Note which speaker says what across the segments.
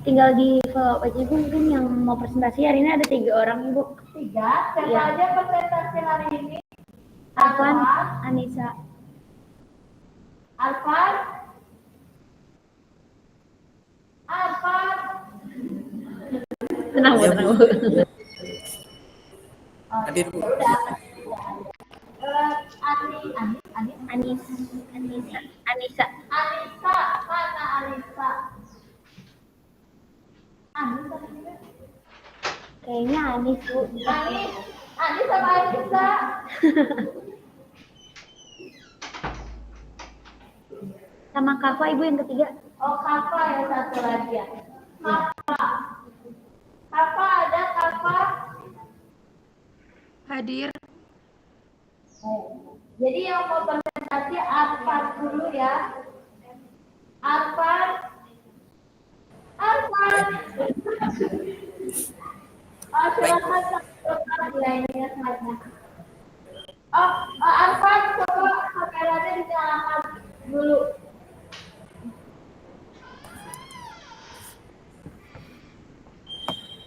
Speaker 1: Tinggal di follow aja Bu, mungkin yang mau presentasi hari ini ada 3 orang Bu.
Speaker 2: 3? Siapa aja presentasi hari ini?
Speaker 1: Arfan, Anissa.
Speaker 2: Arfan? Arfan?
Speaker 1: Tenang Bu, tenang Bu.
Speaker 3: Hadir Bu.
Speaker 1: Anissa.
Speaker 2: Mana Anissa?
Speaker 1: Kayaknya Anis Bu.
Speaker 2: Anis sama Anissa.
Speaker 1: Sama Kafa Ibu yang ketiga.
Speaker 2: Oh, Kafa ya satu lagi ya. Kafa ada Kafa?
Speaker 4: Hadir.
Speaker 2: Jadi yang mau presentasi Arfan dulu ya. Arfan. Oh, silakan ya ini ya slide-nya. Oh, Arfan coba kameranya dinyalakan dulu.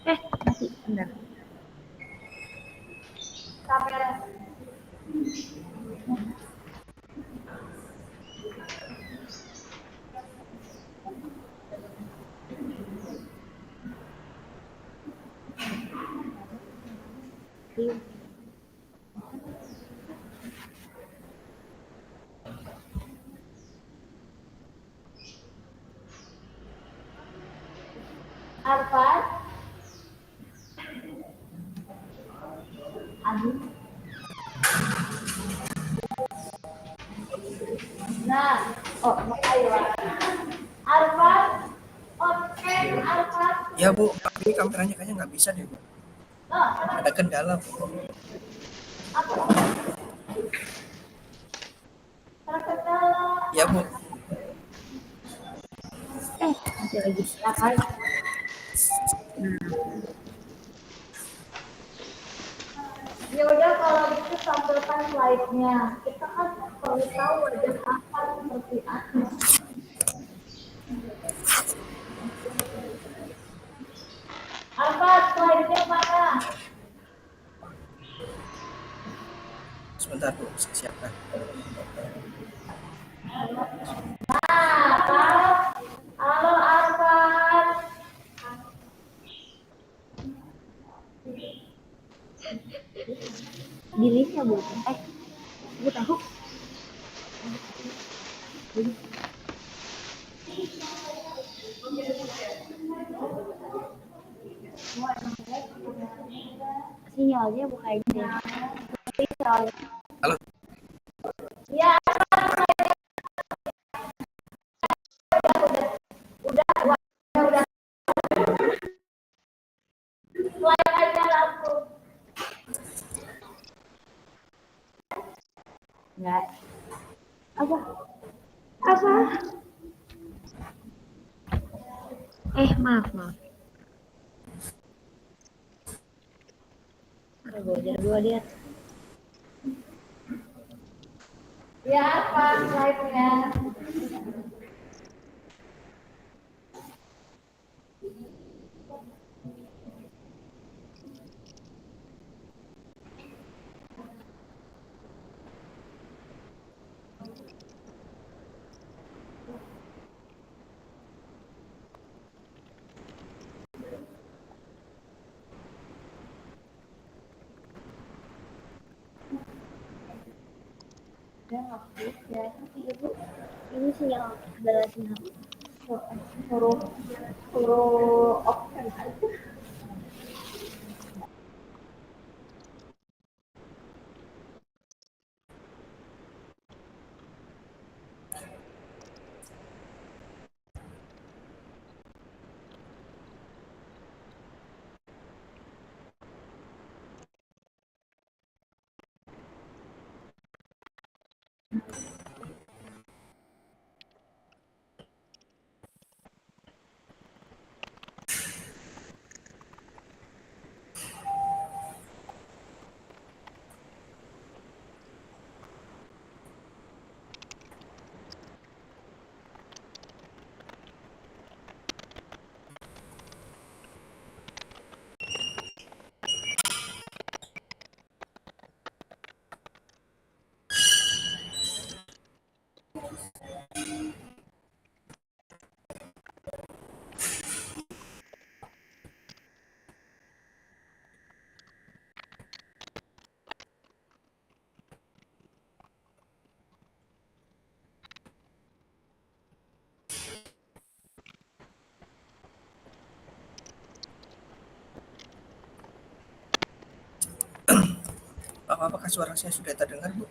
Speaker 1: Mati, bentar.
Speaker 2: Kamera. Arfan. Nah, ayo. Arfan. Oke, Arfan.
Speaker 3: Ya Bu, tapi kameranya kayaknya nggak bisa deh Bu. Ada kendala Bu.
Speaker 2: Terkendala.
Speaker 3: Ya Bu.
Speaker 1: Masih lagi silakan.
Speaker 2: Ya udah kalau gitu tampilkan slide-nya. Kita kan perlu tahu wajah Arfan seperti apa. Arfan, slide-nya mana?
Speaker 3: Sebentar Bu, saya siapkan.
Speaker 2: Halo Arfan.
Speaker 1: Di link ya Bu. Bu tahu. Sinyalnya Bu kayaknya.
Speaker 3: Halo.
Speaker 2: Ya, udah. Slide aja langsung.
Speaker 1: Enggak. Apa? Maaf. Belajar dua lihat.
Speaker 2: Ya, Arfan, slide-nya. Dia aktif ya.
Speaker 1: Iya Bu, ini sinyal adalah sinyal.
Speaker 2: Huruf huruf oke.
Speaker 3: Apakah suara saya sudah terdengar, Bu?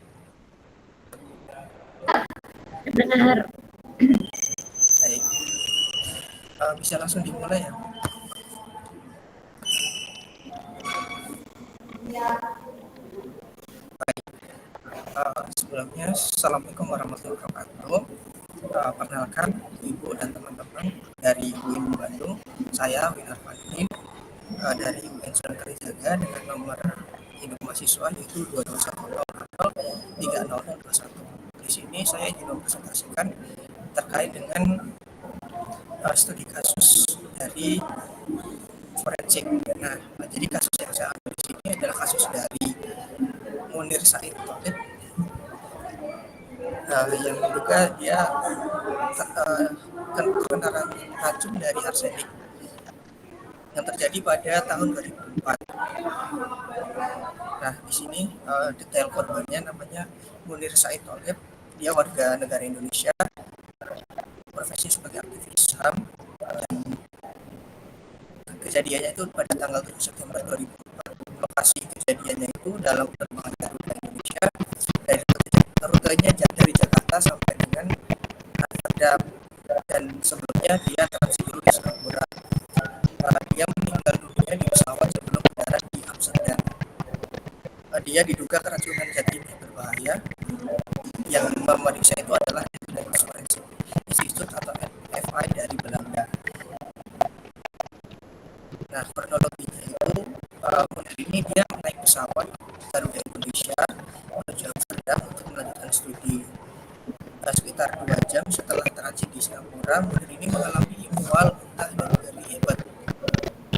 Speaker 1: Dengar.
Speaker 3: Baik. Bisa langsung dimulai ya. Sebelumnya, Assalamualaikum warahmatullahi wabarakatuh. Perkenalkan Ibu dan teman-teman dari UIN Bandung. Saya Winar Fadli dari UIN Sunan Kalijaga dengan nomor induk mahasiswa yaitu 221 Di sini saya ingin mempresentasikan terkait dengan studi kasus dari forensik. Nah, jadi kasus yang saya ambil di sini adalah kasus dari Munir Said Tholib yang diduga dia terkena racun dari arsenik yang terjadi pada tahun 2004. Nah, di sini detail korbannya namanya Munir Said Tholib. Dia warga negara Indonesia, profesi sebagai aktivis HAM. Kejadiannya itu pada tanggal 7 September 2004. Lokasi kejadiannya itu dalam penerbangan Garuda Indonesia dari rutenya dari Jakarta sampai dengan Amsterdam, dan sebelumnya dia transit dulu di Singapura. Dia meninggal dunia di pesawat sebelum mendarat di Amsterdam. Dia diduga keracunan zat kimia berbahaya. Yang memeriksa itu adalah Laboratorium Forensik Institute atau FI dari Belanda. Nah, kronologinya itu Munir ini dia naik pesawat Garuda Indonesia menuju Amsterdam untuk melanjutkan studi. Sekitar 2 jam setelah transit di Singapura, Munir ini mengalami mual, muntah, dan nyeri hebat.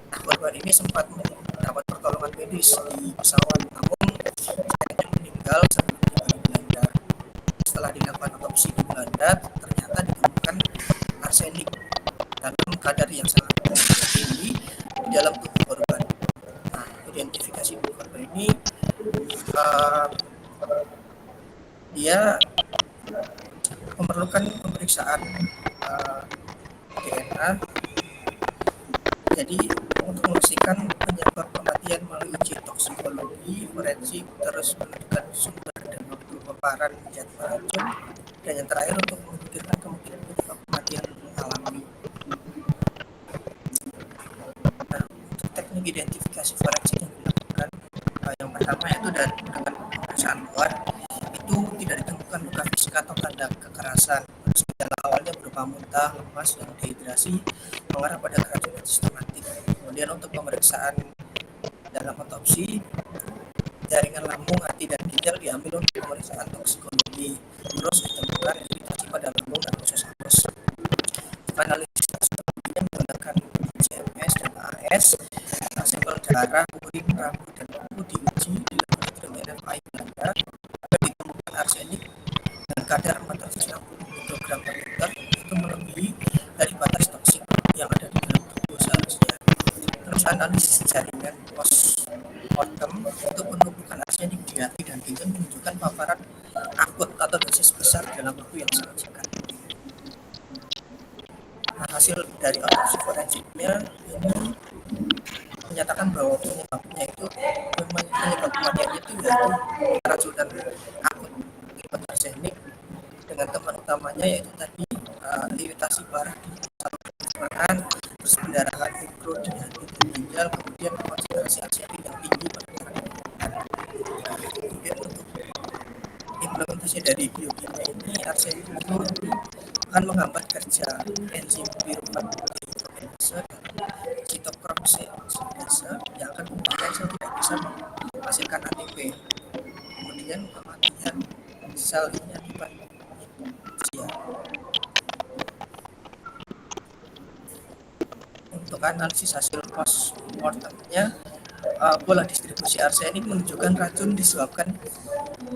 Speaker 3: Nah, korban ini sempat mendapat pertolongan medis di pesawat, namun sayangnya meninggal sebelum tiba di Belanda. Setelah dilakukan otopsi di Belanda, ternyata ditemukan arsenik dalam kadar yang sangat tinggi di dalam tubuh korban. Nah, identifikasi korban ini dia memerlukan pemeriksaan DNA. Jadi untuk memastikan penyebab kematian melalui uji toksikologi forensik, terus menentukan sumber dan waktu paparan zat beracun, dan yang terakhir untuk memikirkan kemungkinan penyebab kematian alami. Nah, untuk teknik identifikasi forensik yang dilakukan, yang pertama itu dengan pemeriksaan luar, itu tidak ditemukan luka fisik atau tanda kekerasan. Gejala awalnya berupa muntah, lemas, dan dehidrasi mengarah pada keracunan sistematik. Kemudian untuk pemeriksaan dalam otopsi, jaringan lambung, hati, dan ginjal diambil untuk pemeriksaan toksikologi. Terus ditemukan iritasi pada lambung dan usus halus. Analisis toksikologinya menggunakan CMS dan AS. Sampel darah, urin, rambut, dan kuku diuji di laboratorium RFI Belanda. Ditemukan arsenik dan kadar 460 mikrogram per liter, itu melebihi dari batas toksik yang ada di dalam tubuh seharusnya. Terus analisis jaringan postmortem, itu penumpukan arsenik di hati dan ginjal menunjukkan paparan akut atau dosis besar dalam waktu yang sangat singkat. Nah, hasil dari otopsi forensiknya ini menyatakan bahwa penyebabnya itu penyebab kematiannya itu yaitu keracunan akut akibat arsenik, dengan teman utamanya yaitu tadi iritasi parah di saluran pencernaan, terus pendarahan mikro di hati dan ginjal, kemudian konsentrasi arsenik yang tinggi pada cairan. Kemudian untuk implementasi dari biokimia ini, arsenik itu akan menghambat kerja enzim piruvat dehidrogenase dan sitokrom sinase yang akan membuat sel tidak bisa menghasilkan ATP. Kemudian kematian sel ini akibat usia. Untuk analisis hasil post mortemnya, pola distribusi arsenik menunjukkan racun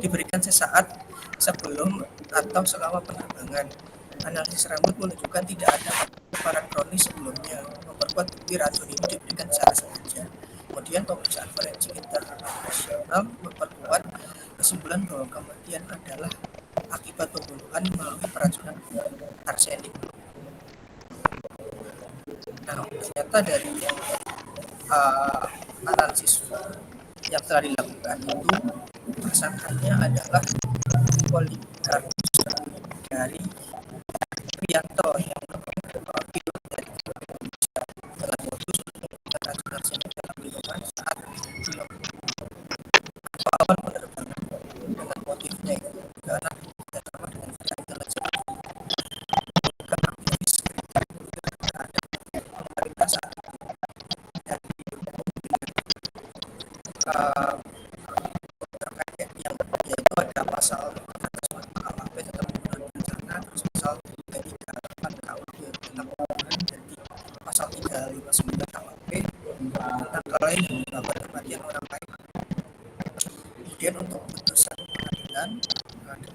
Speaker 3: diberikan sesaat sebelum atau selama penerbangan. Analisis rambut menunjukkan tidak ada paparan kronis sebelumnya, memperkuat bukti racun ini diberikan secara sengaja. Kemudian pemeriksaan forensik internasional memperkuat kesimpulan bahwa kematian adalah akibat pembunuhan melalui peracunan arsenik. Nah, ternyata dari analisis yang telah dilakukan itu tersangkanya adalah Polikarpus dari Prianto yang merupakan pilot dari Indonesia dengan modus untuk melakukan racun arsenik dalam minuman saat pilot awal penerbangan dengan motifnya itu karena tidak sama dengan visa intelijen bukan aktivis sekitar terhadap pemerintah saat itu. Dan terkait yang yaitu ada pasal atas KUHP tentang pembunuhan berencana, terus pasal 338 KUHP tentang pembunuhan, dan pasal 359 KUHP tentang kelalaian yang menyebabkan kematian orang lain. Kemudian untuk putusan pengadilan,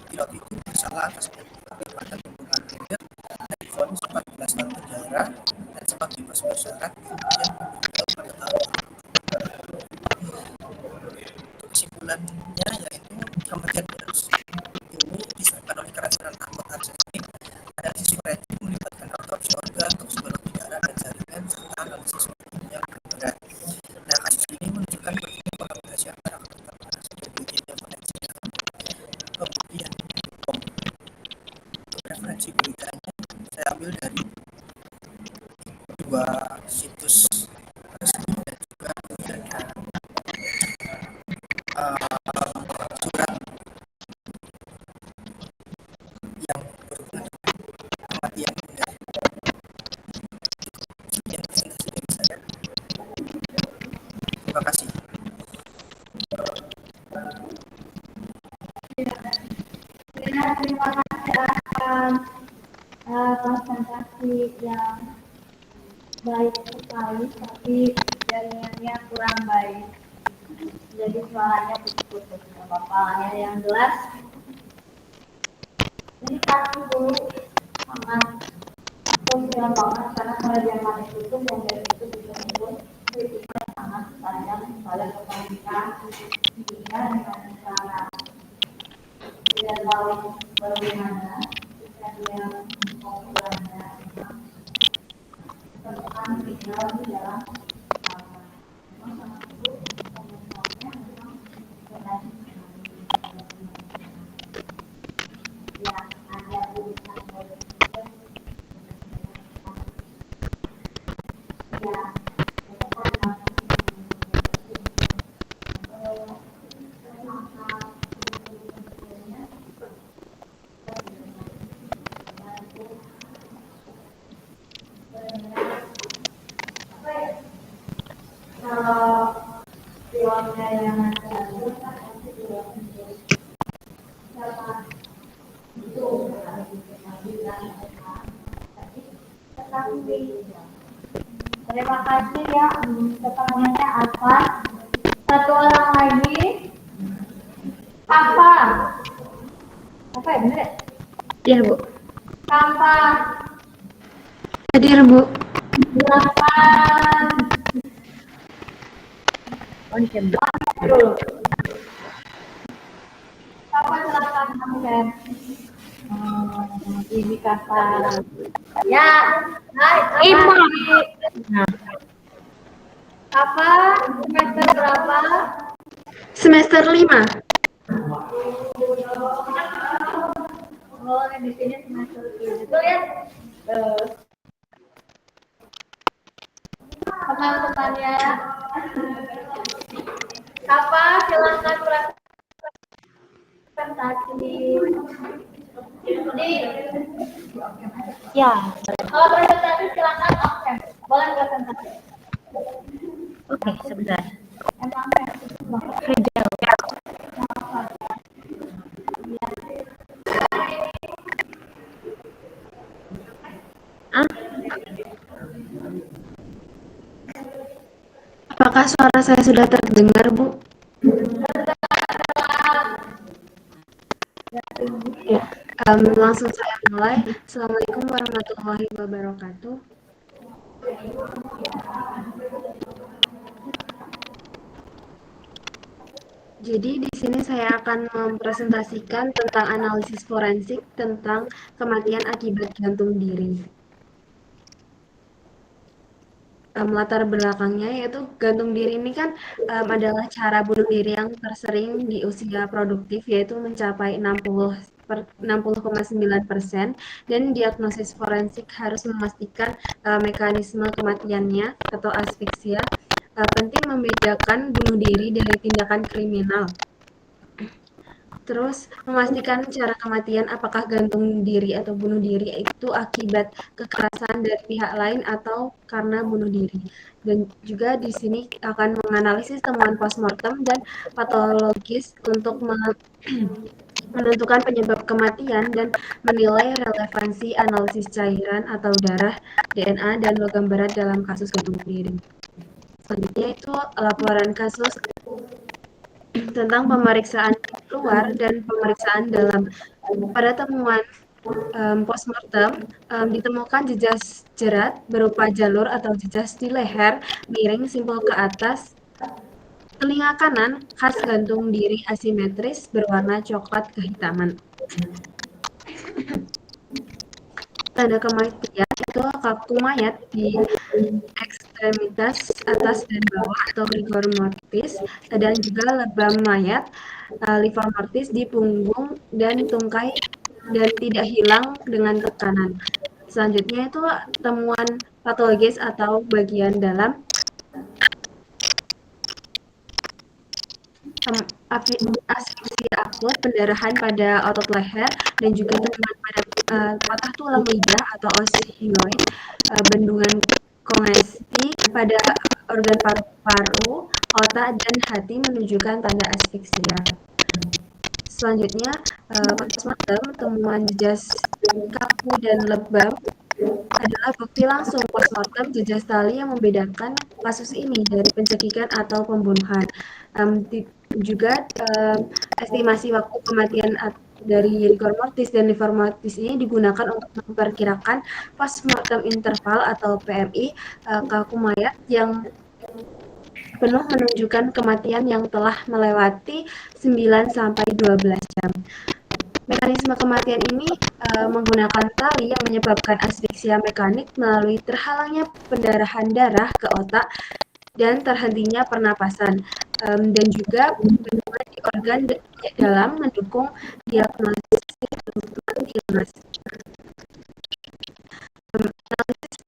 Speaker 3: pilot itu bersalah atas perbuatan pembunuhan berencana dan divonis 14 tahun penjara dan sempat bebas bersyarat, kemudian meninggal pada tahun. Kesimpulannya yaitu kematian Petrus ini disebabkan oleh keracunan akut arsenik. Analisis forensik melibatkan autopsi organ, toksikologi darah dan jaringan, serta analisis kimia berat. Nah, kasus ini menunjukkan pentingnya kolaborasi antara kedokteran forensik dan biokimia forensik. Kemudian untuk referensi beritanya saya ambil dari dua situs resmi dan juga ada surat yang berhubungan dengan kematian bunda. Sekian presentasi dari saya. Terima kasih.
Speaker 2: Terima kasih atas presentasi yang baik sekali, tapi jaringannya kurang baik. Jadi suaranya putus-putus, nggak apa-apa. Yang jelas, ini kasih dulu sangat sosial banget karena mulai zaman itu yang dari itu disebut kritiknya sangat tajam pada kepanikan sehingga dengan cara tidak tahu bagaimana jika dia mengulangnya tentang tinggal di dalam Terima kasih ya, pertanyaannya apa? Satu orang lagi, apa? Apa ya, bener ya?
Speaker 1: Iya, Bu.
Speaker 2: Sampah.
Speaker 1: Hadir, Bu.
Speaker 2: 8.
Speaker 1: On cam.
Speaker 2: Dulu. Apa silakan absen. Ini kakak. Ya, hai,
Speaker 1: Ima.
Speaker 2: Nah. Apa semester berapa?
Speaker 4: Semester 5.
Speaker 2: Oh, di sini semester 7. Tuh ya. Teman-temannya. Apa silakan presentasi. Jadi,
Speaker 1: Ya.
Speaker 2: kalau presentasi silakan absen. Boleh presentasi.
Speaker 1: Oke, sebentar.
Speaker 2: Emang
Speaker 1: Fragile. Ah,
Speaker 4: Apakah suara saya sudah terdengar, Bu? Ya. Langsung saya mulai. Assalamualaikum warahmatullahi wabarakatuh. Jadi di sini saya akan mempresentasikan tentang analisis forensik tentang kematian akibat gantung diri. Latar belakangnya yaitu gantung diri ini kan adalah cara bunuh diri yang tersering di usia produktif, yaitu mencapai 60,9%, dan diagnosis forensik harus memastikan mekanisme kematiannya atau asfiksia. Penting membedakan bunuh diri dari tindakan kriminal. Terus memastikan cara kematian, apakah gantung diri atau bunuh diri itu akibat kekerasan dari pihak lain atau karena bunuh diri. Dan juga di sini akan menganalisis temuan postmortem dan patologis untuk menentukan penyebab kematian dan menilai relevansi analisis cairan atau darah, DNA, dan logam berat dalam kasus gantung diri. Selanjutnya itu laporan kasus tentang pemeriksaan luar dan pemeriksaan dalam. Pada temuan postmortem ditemukan jejas jerat berupa jalur atau jejas di leher miring simpul ke atas telinga kanan khas gantung diri asimetris berwarna coklat kehitaman. Tanda kematian itu kaku mayat di ekstremitas atas dan bawah atau rigor mortis, dan juga lebam mayat livor mortis di punggung dan tungkai dan tidak hilang dengan tekanan. Selanjutnya itu temuan patologis atau bagian dalam asfiksia akut, pendarahan pada otot leher, dan juga temuan pada patah tulang lidah atau osteoid, bendungan kongesti pada organ paru-paru, otak, dan hati menunjukkan tanda asfiksia. Selanjutnya, postmortem, temuan jejas kaku dan lebam adalah bukti langsung postmortem jejas tali yang membedakan kasus ini dari pencekikan atau pembunuhan. Juga estimasi waktu kematian dari rigor mortis dan livor mortis ini digunakan untuk memperkirakan postmortem interval atau PMI kaku mayat yang penuh menunjukkan kematian yang telah melewati 9 sampai 12 jam. Mekanisme kematian ini menggunakan tali yang menyebabkan asfiksia mekanik melalui terhalangnya pendarahan darah ke otak dan terhentinya pernapasan, dan juga bendungan di organ dalam mendukung diagnosis illness. Analisis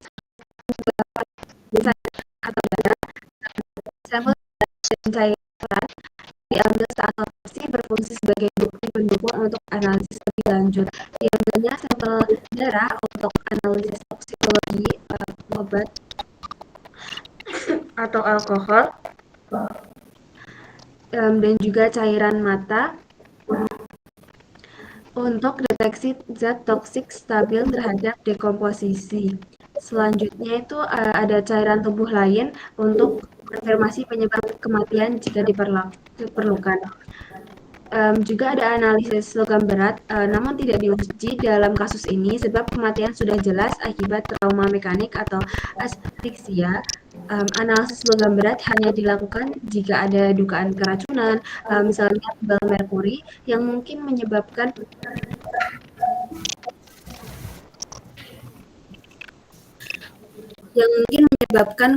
Speaker 4: atau darah, sampel dan cairan diambil saat otopsi berfungsi sebagai bukti pendukung untuk analisis lebih lanjut. Diambilnya sampel darah untuk analisis toksikologi obat atau alkohol, dan juga cairan mata untuk deteksi zat toksik stabil terhadap dekomposisi. Selanjutnya itu ada cairan tubuh lain untuk konfirmasi penyebab kematian jika diperlukan. Juga ada analisis logam berat, namun tidak diuji dalam kasus ini sebab kematian sudah jelas akibat trauma mekanik atau asfiksia. Analisis logam berat hanya dilakukan jika ada dugaan keracunan, misalnya tebal merkuri yang mungkin menyebabkan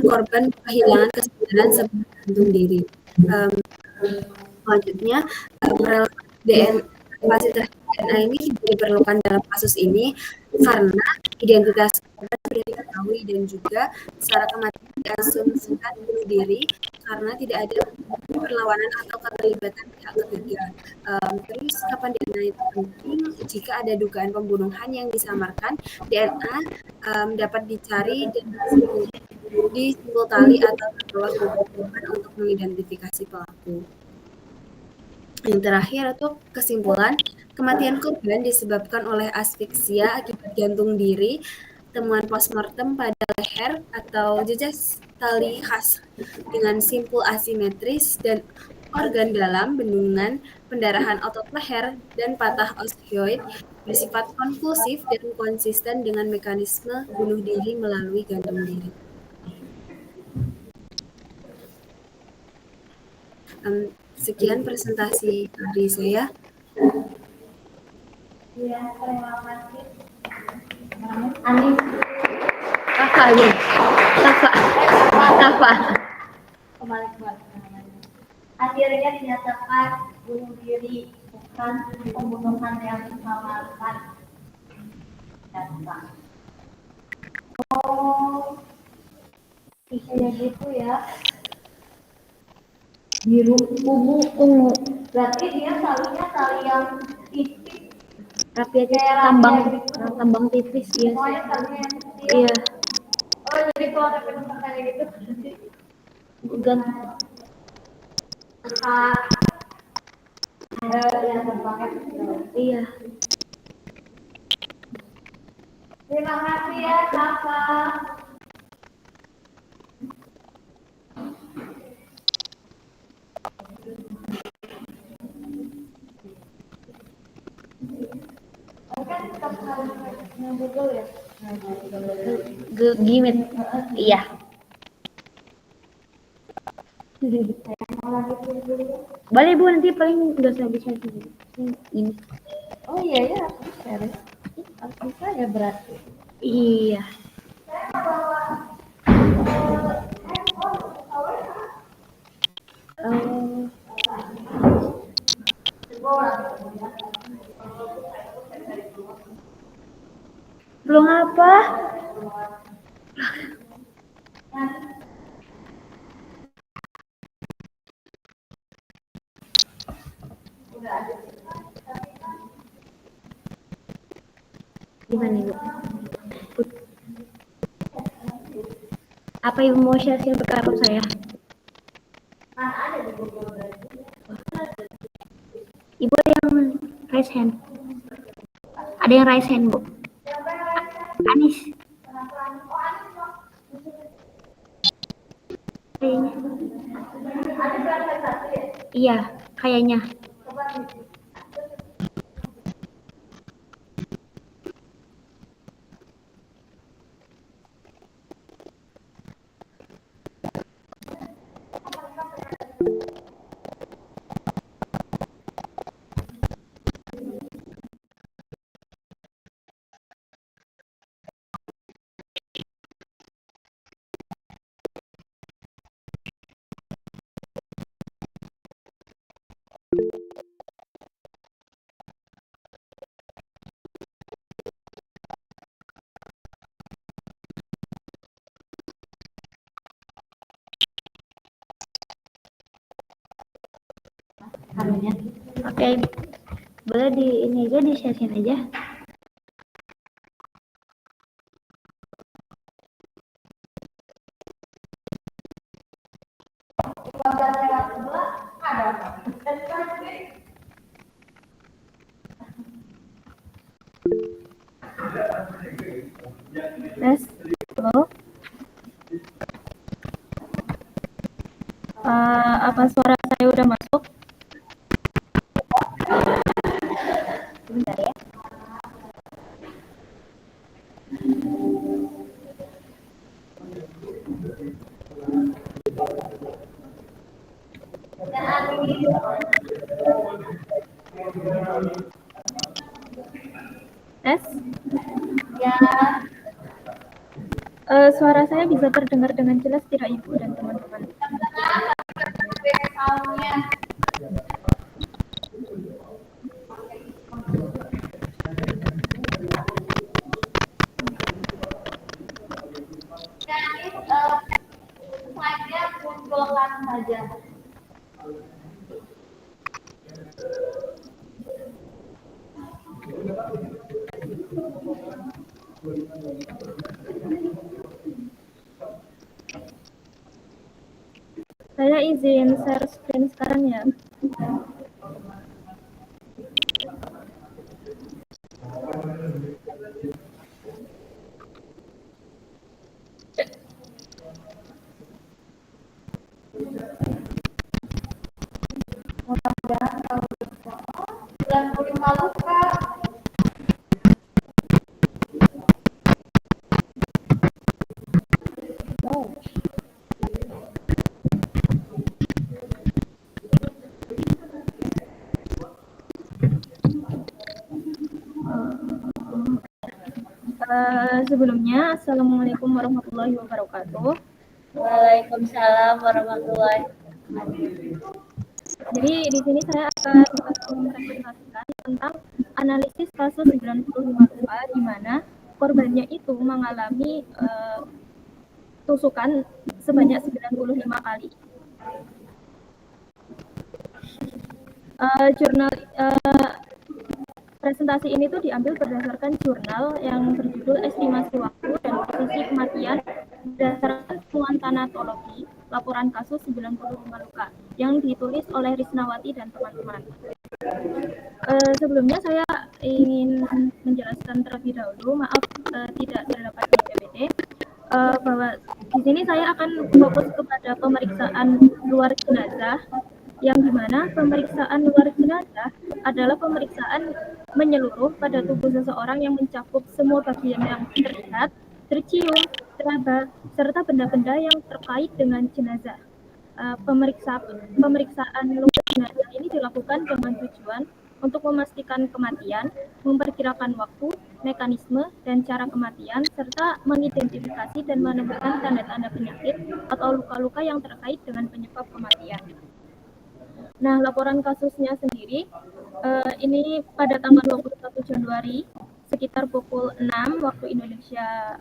Speaker 4: korban kehilangan kesadaran sebelum gantung diri. Selanjutnya, kapasitas DNA ini tidak diperlukan dalam kasus ini karena identitas korban sudah diketahui dan juga secara kematian diasumsikan bunuh diri karena tidak ada perlawanan atau keterlibatan pihak ketiga. Terus kapan DNA itu penting? Jika ada dugaan pembunuhan yang disamarkan, DNA dapat dicari dan di simpul tali atau terbawa tubuh korban untuk mengidentifikasi pelaku. Yang terakhir itu kesimpulan, kematian korban disebabkan oleh asfiksia akibat gantung diri, temuan postmortem pada leher atau jejak tali khas dengan simpul asimetris dan organ dalam, bendungan, pendarahan otot leher, dan patah osteoid bersifat konklusif dan konsisten dengan mekanisme bunuh diri melalui gantung diri. Sekian presentasi dari saya.
Speaker 2: Ya, terima kasih.
Speaker 1: Anis. Kafa.
Speaker 2: Kembali. Akhirnya dinyatakan bunuh diri, bukan pembunuhan yang disamarkan. Oh, bisa gitu ya. Biru, ungu. Berarti dia talinya tali yang tipis.
Speaker 1: Tapi aja tambang tipis ya.
Speaker 2: Semuanya talinya yang kecil.
Speaker 1: Iya.
Speaker 2: Oh, jadi kalau ada penumpang kayak gitu berarti
Speaker 1: Bukan.
Speaker 2: yang terbangnya kecil.
Speaker 1: Iya.
Speaker 2: Terima kasih ya, Kakak. Google ya?
Speaker 1: Gimit. Iya. Boleh Bu, nanti paling udah saya bisa ini.
Speaker 2: Oh iya ya, aku share. Aku bisa ya berarti.
Speaker 1: Iya. Belum apa? Gimana Ibu? Apa Ibu mau share berkata saya? Ibu ada yang raise hand? Ada yang raise hand Bu? Anis. Kayaknya. Iya, kayaknya. Oke, boleh di ini aja, di share aja. Tes, halo. Apa suara saya udah masuk? Tes.
Speaker 2: Ya,
Speaker 1: Suara saya bisa terdengar dengan jelas tidak Ibu dan teman-teman?
Speaker 2: soundnya. Jadi, slide-nya munculkan saja.
Speaker 1: Saya izin share screen sekarang ya.
Speaker 2: Mudah-mudahan kalau bisa. 95 luka.
Speaker 1: Sebelumnya, Assalamualaikum warahmatullahi wabarakatuh.
Speaker 2: Waalaikumsalam warahmatullahi wabarakatuh.
Speaker 1: Jadi di sini saya akan mempresentasikan tentang analisis kasus 95 luka di mana korbannya itu mengalami tusukan sebanyak 95 kali. Presentasi ini tuh diambil berdasarkan jurnal yang berjudul Estimasi Waktu dan Posisi Kematian berdasarkan temuan tanatologi laporan kasus 95 luka yang ditulis oleh Risnawati dan teman-teman. Sebelumnya saya ingin menjelaskan terlebih dahulu, maaf tidak terdapat di PPT, bahwa di sini saya akan fokus kepada pemeriksaan luar jenazah, yang dimana pemeriksaan luar jenazah adalah pemeriksaan menyeluruh pada tubuh seseorang yang mencakup semua bagian yang terlihat, tercium, teraba, serta benda-benda yang terkait dengan jenazah. Pemeriksaan luar jenazah ini dilakukan dengan tujuan untuk memastikan kematian, memperkirakan waktu, mekanisme, dan cara kematian, serta mengidentifikasi dan menemukan tanda-tanda penyakit atau luka-luka yang terkait dengan penyebab kematian. Nah, laporan kasusnya sendiri, ini pada tanggal 21 Januari, sekitar pukul 6 waktu Indonesia.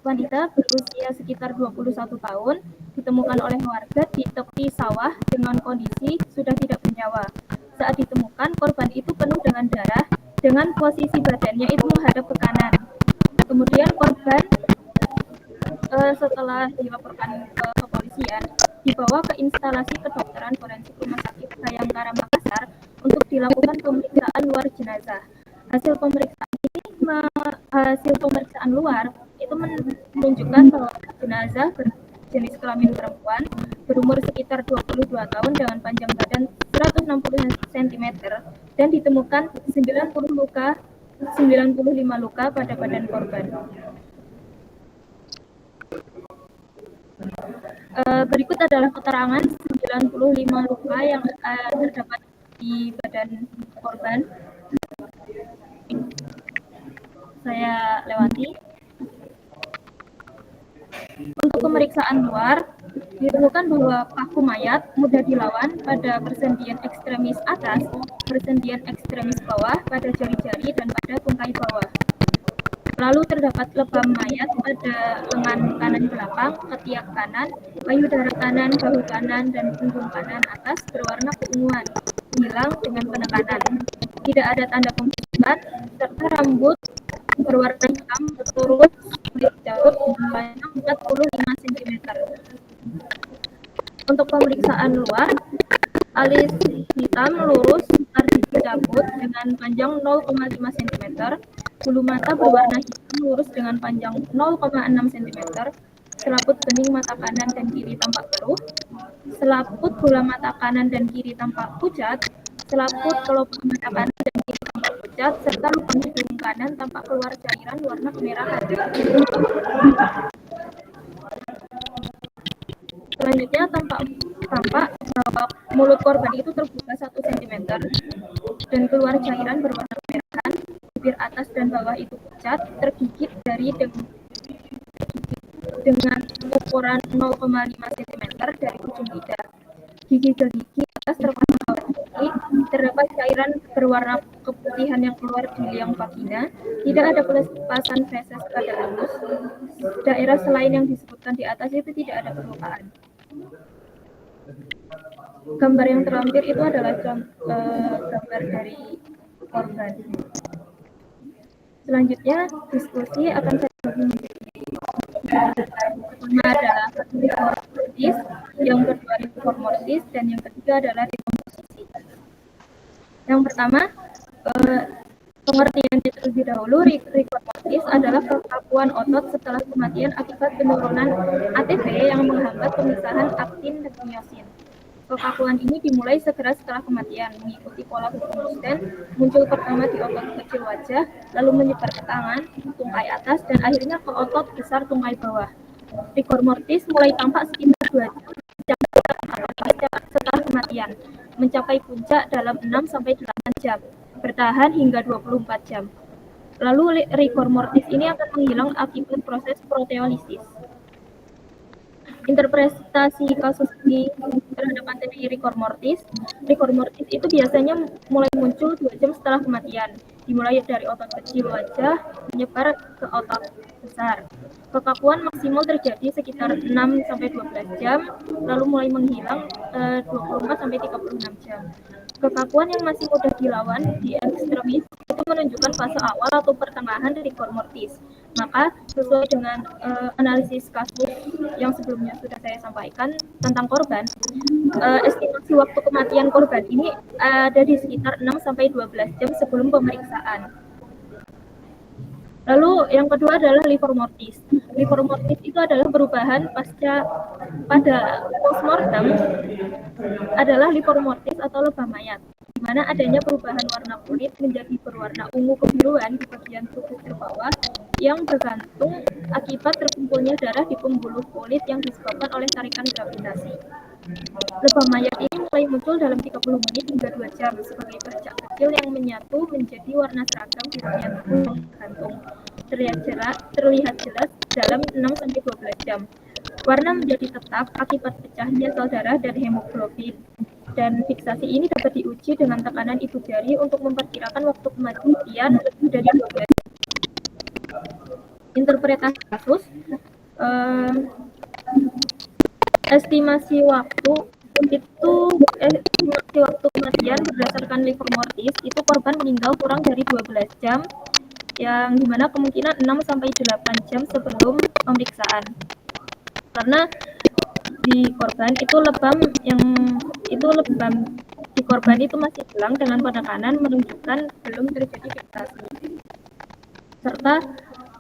Speaker 1: Wanita berusia sekitar 21 tahun ditemukan oleh warga di tepi sawah dengan kondisi sudah tidak bernyawa. Saat ditemukan, korban itu penuh dengan darah dengan posisi badannya itu menghadap ke kanan. Kemudian korban setelah dilaporkan ke kepolisian dibawa ke instalasi kedokteran forensik Rumah Sakit Bayangkara Makassar untuk dilakukan pemeriksaan luar jenazah. Hasil pemeriksaan luar itu menunjukkan bahwa jenazah berjenis kelamin perempuan berumur sekitar 22 tahun dengan panjang badan 160 cm dan ditemukan 95 luka pada badan korban. Berikut adalah keterangan 95 luka yang terdapat di badan korban. Saya lewati. Untuk pemeriksaan luar, ditemukan bahwa paku mayat mudah dilawan pada persendian ekstremis atas, persendian ekstremis bawah, pada jari-jari, dan pada tungkai bawah. Lalu terdapat lebam mayat pada lengan kanan belakang, ketiak kanan, payudara kanan, bahu kanan, dan punggung kanan atas berwarna keunguan, hilang dengan penekanan. Tidak ada tanda pembusukan, serta rambut berwarna hitam berturut kulit jauh panjang 45 cm. Untuk pemeriksaan luar, alis hitam lurus dicabut dengan panjang 0,5 cm, bulu mata berwarna hitam lurus dengan panjang 0,6 cm, selaput bening mata kanan dan kiri tampak keruh, selaput bola mata kanan dan kiri tampak pucat, selaput kelopak mata kanan dan kiri tampak pucat, serta lubang hidung kanan tampak keluar cairan warna kemerahan. Selanjutnya tampak tampak bahwa mulut korban itu terbuka 1 cm dan keluar cairan berwarna kemerahan, bibir atas dan bawah itu pucat, tergigit dengan ukuran 0,5 cm dari ujung lidah. Gigi ke gigi atas terpasang kawat gigi, terdapat cairan berwarna keputihan yang keluar di liang vagina, tidak ada pelepasan feses pada anus. Daerah selain yang disebutkan di atas itu tidak ada perlukaan. Gambar yang terlampir itu adalah gambar dari korban. Selanjutnya diskusi akan saya bagi menjadi pertama adalah reform mortis, yang kedua reform mortis, dan yang ketiga adalah dekomposisi. Yang pertama, pengertian terlebih dahulu, reform mortis adalah kekakuan otot setelah kematian akibat penurunan ATP yang menghambat pemisahan aktin dan miosin. Kekakuan ini dimulai segera setelah kematian, mengikuti pola konsisten, muncul pertama di otot kecil wajah, lalu menyebar ke tangan, tungkai atas, dan akhirnya ke otot besar tungkai bawah. Rigor mortis mulai tampak sekitar 2 jam setelah kematian, mencapai puncak dalam 6-8 jam, bertahan hingga 24 jam. Lalu rigor mortis ini akan menghilang akibat proses proteolisis. Interpretasi kasus ini terhadap materi rigor mortis itu biasanya mulai muncul 2 jam setelah kematian, dimulai dari otot kecil wajah menyebar ke otot besar. Kekakuan maksimal terjadi sekitar 6-12 jam, lalu mulai menghilang 24-36 jam. Kekakuan yang masih mudah dilawan di ekstremis itu menunjukkan fase awal atau pertengahan rigor mortis. Maka sesuai dengan analisis kasus yang sebelumnya sudah saya sampaikan tentang korban, estimasi waktu kematian korban ini ada di sekitar 6-12 jam sebelum pemeriksaan. Lalu yang kedua adalah livor mortis. Livor mortis itu adalah perubahan pada postmortem adalah livor mortis atau lebah mayat, di mana adanya perubahan warna kulit menjadi berwarna ungu kebiruan di bagian tubuh terbawah yang bergantung akibat terkumpulnya darah di pembuluh kulit yang disebabkan oleh tarikan gravitasi. Lebah mayat ini mulai muncul dalam 30 menit hingga 2 jam sebagai bercak kecil yang menyatu menjadi warna seragam di bagian tubuh yang bergantung. Terlihat jelas dalam 6-12 jam. Warna menjadi tetap akibat pecahnya sel darah dan hemoglobin. Dan fiksasi ini dapat diuji dengan tekanan ibu jari untuk memperkirakan waktu kematian lebih dari 12 jam. Interpretasi kasus, estimasi waktu kematian berdasarkan livor mortis itu korban meninggal kurang dari 12 jam, yang dimana kemungkinan 6-8 jam sebelum pemeriksaan. Karena di korban itu lebam di korban itu masih hilang dengan penekanan menunjukkan belum terjadi fiksasi. Serta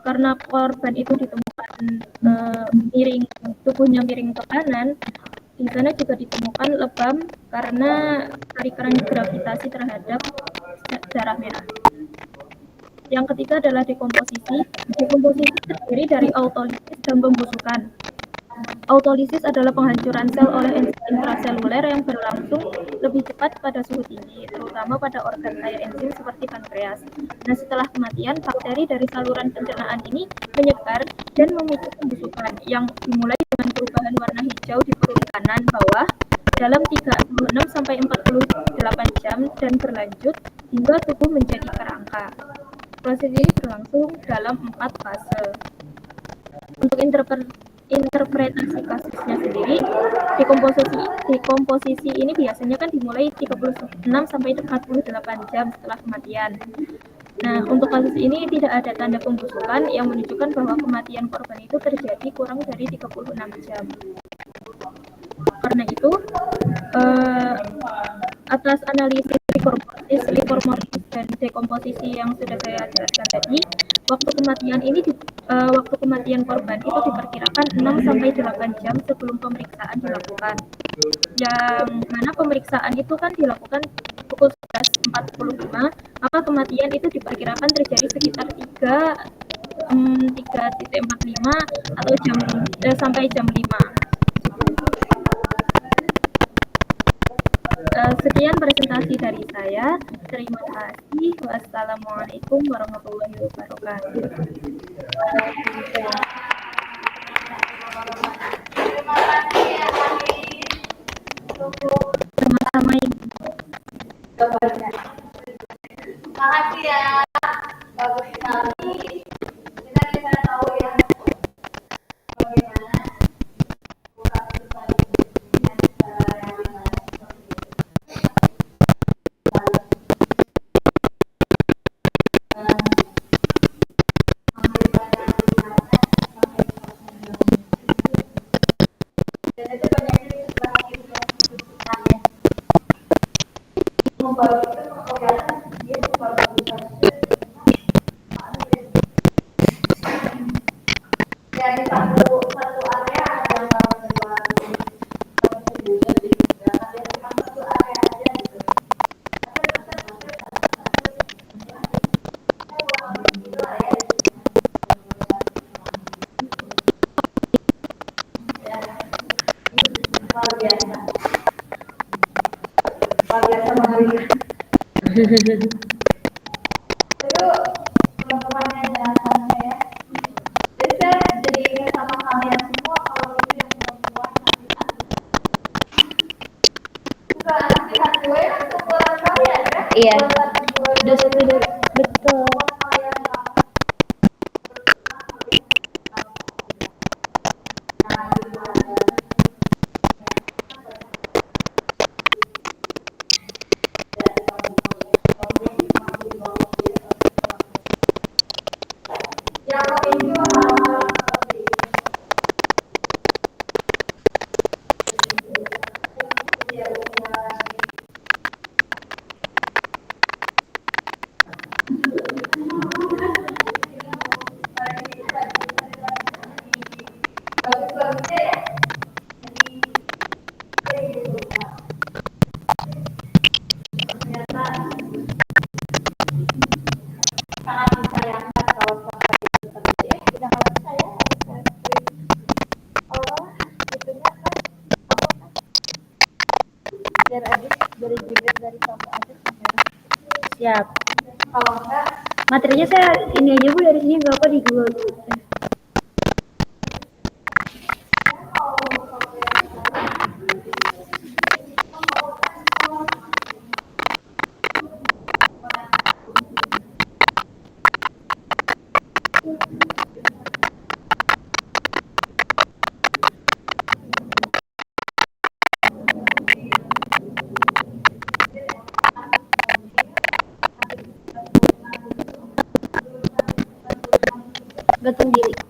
Speaker 1: karena korban itu ditemukan tubuhnya miring ke kanan, di sana juga ditemukan lebam karena tarikan gravitasi terhadap darah merah. Yang ketiga adalah dekomposisi. Dekomposisi terdiri dari autolisis dan pembusukan. Autolisis adalah penghancuran sel oleh enzim intraseluler yang berlangsung lebih cepat pada suhu tinggi, terutama pada organ kaya enzim seperti pankreas. Nah, setelah kematian, bakteri dari saluran pencernaan ini menyebar dan memicu pembusukan yang dimulai dengan perubahan warna hijau di perut kanan bawah dalam 36-48 jam dan berlanjut hingga tubuh menjadi kerangka. Proses ini berlangsung dalam 4 fase. Untuk interpretasi kasusnya sendiri, dekomposisi ini biasanya kan dimulai 36-48 jam setelah kematian. Nah, untuk kasus ini tidak ada tanda pembusukan yang menunjukkan bahwa kematian korban itu terjadi kurang dari 36 jam. Karena itu, atas analisis livor mortis dan dekomposisi yang sudah saya jelaskan tadi, waktu kematian korban itu diperkirakan 6-8 jam sebelum pemeriksaan dilakukan. Yang mana pemeriksaan itu kan dilakukan pukul 11.45, maka kematian itu diperkirakan terjadi sekitar 3.45 atau sampai jam 5. Sekian presentasi dari saya. Terima kasih. Wassalamualaikum warahmatullahi wabarakatuh.
Speaker 2: Terima kasih ya kami.
Speaker 1: Sama-sama Ibu.
Speaker 2: Terima kasih ya. Bagus sekali. Kita bisa tahu ya bagaimana bukan sekali dengan cara yang mana seperti itu. Lalu, memberikan penjelasan sampai dan itu banyaknya seperti itu ya. Membawa itu kelihatan dia membawa dari satu area ada yang baru kedua satu area aja gitu. Luar biasa mengerikan. Itu teman-teman yang jelaskan saya. Jadi saya jadi ingat sama kalian semua kalau itu yang perempuan nasihat. Bukan nasihat gue, itu buatan kalian ya?
Speaker 4: Iya.
Speaker 2: Buatan gue.
Speaker 1: Betul.
Speaker 2: Kalian yang itu hal-hal seperti itu. Ya, bagus-bagusnya ya. Ternyata sangat disayangkan kalau sampai seperti itu. Tidak harus saya Allah itunya kan dari Adis dari Jibril dari kamu Adis
Speaker 1: Siap.
Speaker 2: kalau enggak
Speaker 1: Materinya saya ini aja Bu dari sini nggak apa di Google. Betul diri.